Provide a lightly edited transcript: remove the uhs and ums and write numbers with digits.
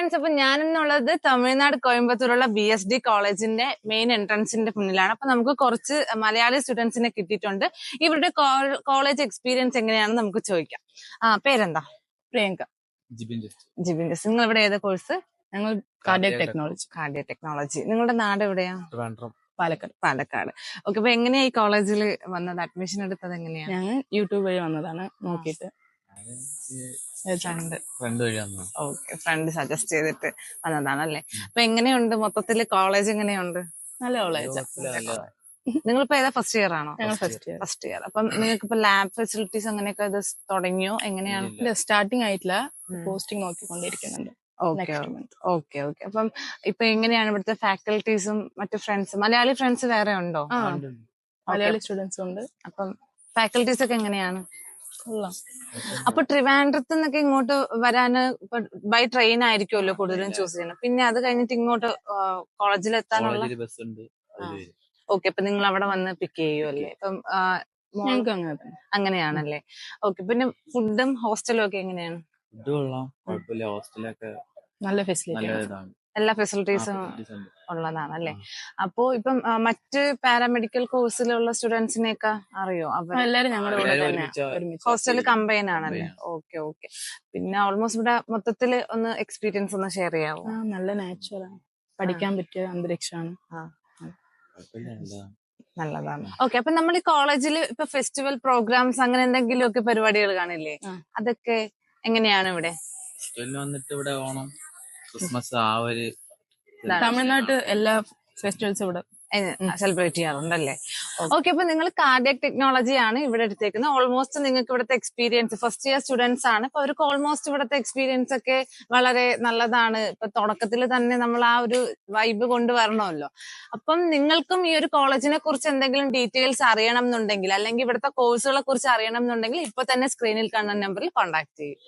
Friends, അപ്പൊ ഞാനെന്നുള്ളത് Tamil Nadu കോയമ്പത്തൂരുള്ള BSD കോളേജിന്റെ main എൻട്രൻസിന്റെ മുന്നിലാണ്. അപ്പൊ നമുക്ക് കുറച്ച് മലയാളി സ്റ്റുഡൻസിനെ കിട്ടിയിട്ടുണ്ട്. ഇവരുടെ കോളേജ് എക്സ്പീരിയൻസ് എങ്ങനെയാണെന്ന് നമുക്ക് ചോദിക്കാം. പേരെന്താ? പ്രിയങ്ക. ജിബിൻ ജസ്റ്റ്. നിങ്ങൾ ഇവിടെ ഏതാ കോഴ്സ്? ഞങ്ങൾ കാർഡിയക് ടെക്നോളജി. Cardiac technology. നിങ്ങളുടെ നാട് എവിടെയാ? പാലക്കാട്. ഓക്കെ. അപ്പൊ എങ്ങനെയാ ഈ കോളേജിൽ വന്നത്? അഡ്മിഷൻ എടുത്തത് എങ്ങനെയാ? ഞങ്ങൾ യൂട്യൂബ് വഴി വന്നതാണ്, നോക്കിയിട്ട് ഫ്രണ്ട് സജസ്റ്റ് ചെയ്തിട്ട് വന്നതാണല്ലേ. അപ്പൊ എങ്ങനെയുണ്ട് മൊത്തത്തില് കോളേജ്? എങ്ങനെയുണ്ട്? നല്ല കോളേജ്. നിങ്ങളിപ്പോ ഏതാ ഫസ്റ്റ് ഇയർ ആണോ? ഞങ്ങൾ ഫസ്റ്റ് ഇയർ. അപ്പം നിങ്ങൾക്ക് ഇപ്പൊ ലാബ് ഫെസിലിറ്റീസ് അങ്ങനെയൊക്കെ ഇത് തുടങ്ങിയോ? എങ്ങനെയാണ്? സ്റ്റാർട്ടിങ് ആയിട്ടില്ല, പോസ്റ്റിംഗ് നോക്കിക്കൊണ്ടിരിക്കുന്നുണ്ട്. ഓക്കെ. അപ്പം ഇപ്പൊ എങ്ങനെയാണ് ഇവിടുത്തെ ഫാക്കൽറ്റീസും മറ്റു ഫ്രണ്ട്സ്? മലയാളി ഫ്രണ്ട്സ് വേറെ ഉണ്ടോ? മലയാളി സ്റ്റുഡൻസ് ഉണ്ട്. അപ്പം ഫാക്കൽറ്റീസ് ഒക്കെ എങ്ങനെയാണ്? അപ്പൊ ട്രിവാൻഡ്രത്ത് നിന്നൊക്കെ ഇങ്ങോട്ട് വരാന് ബൈ ട്രെയിൻ ആയിരിക്കുമല്ലോ കൂടുതലും ചൂസ് ചെയ്യണം. പിന്നെ അത് കഴിഞ്ഞിട്ട് ഇങ്ങോട്ട് കോളേജിൽ എത്താനുള്ള ഓക്കെ. അപ്പൊ നിങ്ങൾ അവിടെ വന്ന് പിക്ക് ചെയ്യുമല്ലേ? ഇപ്പം അങ്ങനെയാണല്ലേ. ഓക്കെ. പിന്നെ ഫുഡും ഹോസ്റ്റലും ഒക്കെ എങ്ങനെയാണ്? നല്ല ഫെസിലിറ്റി, എല്ലാ ഫെസിലിറ്റീസും ഉള്ളതാണല്ലേ. അപ്പൊ ഇപ്പം മറ്റ് പാരാമെഡിക്കൽ കോഴ്സിലുള്ള സ്റ്റുഡൻസിനെയൊക്കെ അറിയോ? എല്ലാവരും ഞങ്ങളുടെ കൂടെ തന്നെ ഹോസ്റ്റൽ കമ്പൈൻ ആണല്ലേ. ഓക്കെ. പിന്നെ ഓൾമോസ്റ്റ് ഇവിടെ മൊത്തത്തില് ഒന്ന് എക്സ്പീരിയൻസ് ഒന്ന് ഷെയർ ചെയ്യാവോ? നല്ല നാച്ചുറൽ, പഠിക്കാൻ പറ്റിയ അന്തരീക്ഷമാണ്. നല്ലതാണ്. ഓക്കെ. അപ്പൊ നമ്മൾ ഈ കോളേജിൽ ഇപ്പൊ ഫെസ്റ്റിവൽ പ്രോഗ്രാംസ് അങ്ങനെ എന്തെങ്കിലും ഒക്കെ പരിപാടികൾ കാണില്ലേ? അതൊക്കെ എങ്ങനെയാണ് ഇവിടെ? വന്നിട്ട് ഇവിടെ ഓണം, ക്രിസ്മസ്, ആ ഒരു തമിഴ്നാട്ട് എല്ലാ ഫെസ്റ്റിവൽസും ഇവിടെ സെലിബ്രേറ്റ് ചെയ്യാറുണ്ടല്ലേ. ഓക്കെ. അപ്പൊ നിങ്ങൾ കാർഡിയക് ടെക്നോളജി ആണ് ഇവിടെ എടുത്തേക്കുന്നത്. ഓൾമോസ്റ്റ് നിങ്ങൾക്ക് ഇവിടുത്തെ എക്സ്പീരിയൻസ് ഫസ്റ്റ് ഇയർ സ്റ്റുഡൻസ് ആണ്. അപ്പൊ അവർക്ക് ഓൾമോസ്റ്റ് ഇവിടുത്തെ എക്സ്പീരിയൻസ് ഒക്കെ വളരെ നല്ലതാണ്. ഇപ്പൊ തുടക്കത്തിൽ തന്നെ നമ്മൾ ആ ഒരു വൈബ് കൊണ്ടുവരണമല്ലോ. അപ്പം നിങ്ങൾക്കും ഈ ഒരു കോളേജിനെ കുറിച്ച് എന്തെങ്കിലും ഡീറ്റെയിൽസ് അറിയണം എന്നുണ്ടെങ്കിൽ, അല്ലെങ്കിൽ ഇവിടുത്തെ കോഴ്സുകളെ കുറിച്ച് അറിയണം എന്നുണ്ടെങ്കിൽ ഇപ്പൊ തന്നെ സ്ക്രീനിൽ കാണുന്ന നമ്പറിൽ കോൺടാക്ട് ചെയ്യും.